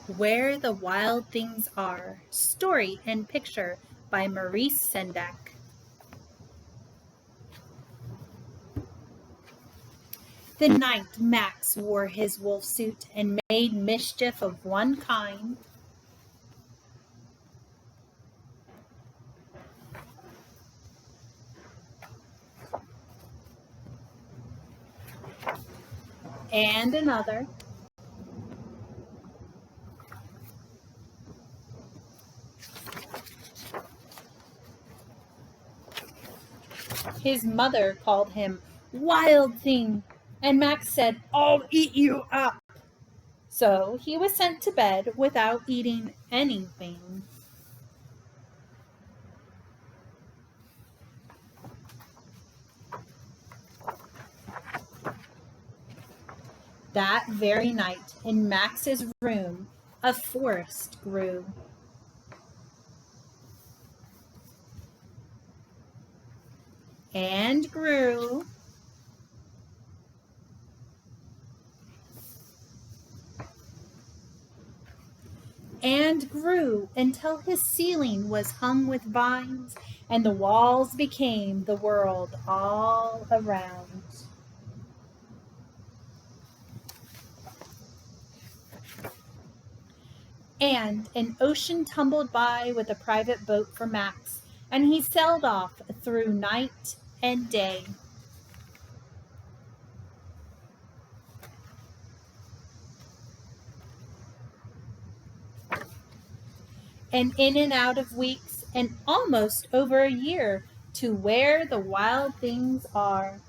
Where the Wild Things Are, story and picture by Maurice Sendak. The night Max wore his wolf suit and made mischief of one kind, and another, his mother called him Wild Thing, and Max said, "I'll eat you up." So he was sent to bed without eating anything. That very night, in Max's room, a forest grew. And grew. And grew until his ceiling was hung with vines and the walls became the world all around. And an ocean tumbled by with a private boat for Max, and he sailed off through night and day. And in and out of weeks, and almost over a year, to where the wild things are.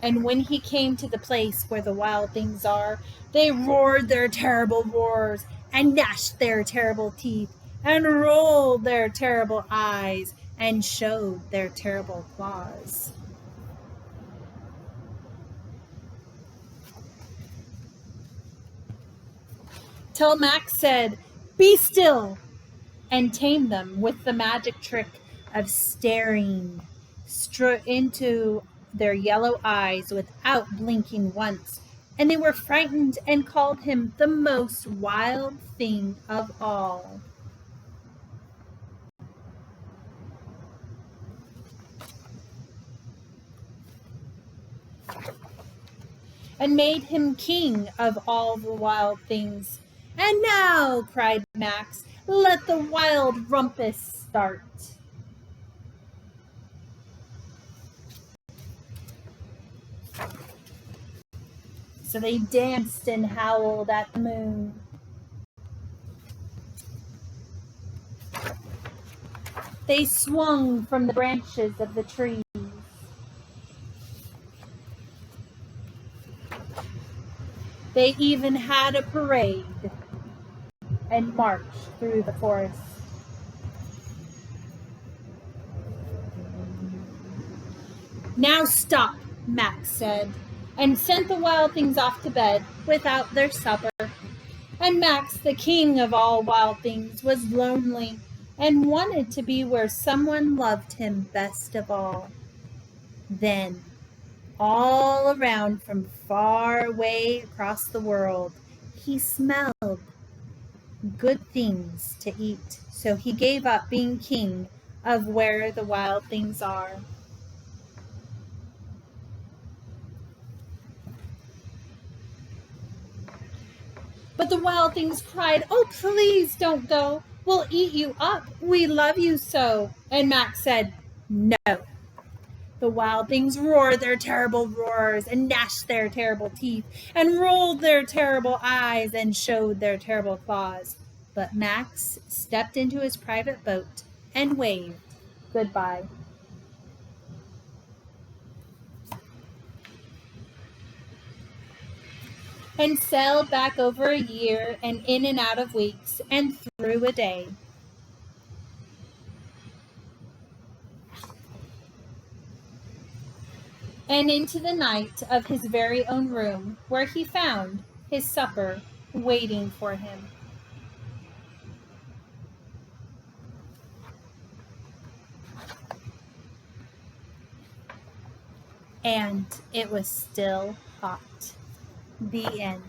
And when he came to the place where the wild things are, they roared their terrible roars, and gnashed their terrible teeth, and rolled their terrible eyes, and showed their terrible claws. Till Max said, "Be still," and tamed them with the magic trick of staring into their yellow eyes without blinking once, and they were frightened and called him the most wild thing of all. And made him king of all the wild things. "And now," cried Max, "let the wild rumpus start." So they danced and howled at the moon. They swung from the branches of the trees. They even had a parade and marched through the forest. "Now stop," Max said, and sent the wild things off to bed without their supper. And Max, the king of all wild things, was lonely and wanted to be where someone loved him best of all. Then, all around from far away across the world, he smelled good things to eat. So he gave up being king of where the wild things are. But the wild things cried, "Oh, please don't go. We'll eat you up. We love you so." And Max said, "No." The wild things roared their terrible roars and gnashed their terrible teeth and rolled their terrible eyes and showed their terrible claws. But Max stepped into his private boat and waved goodbye. And sailed back over a year and in and out of weeks and through a day. And into the night of his very own room, where he found his supper waiting for him. and it was still hot. The end.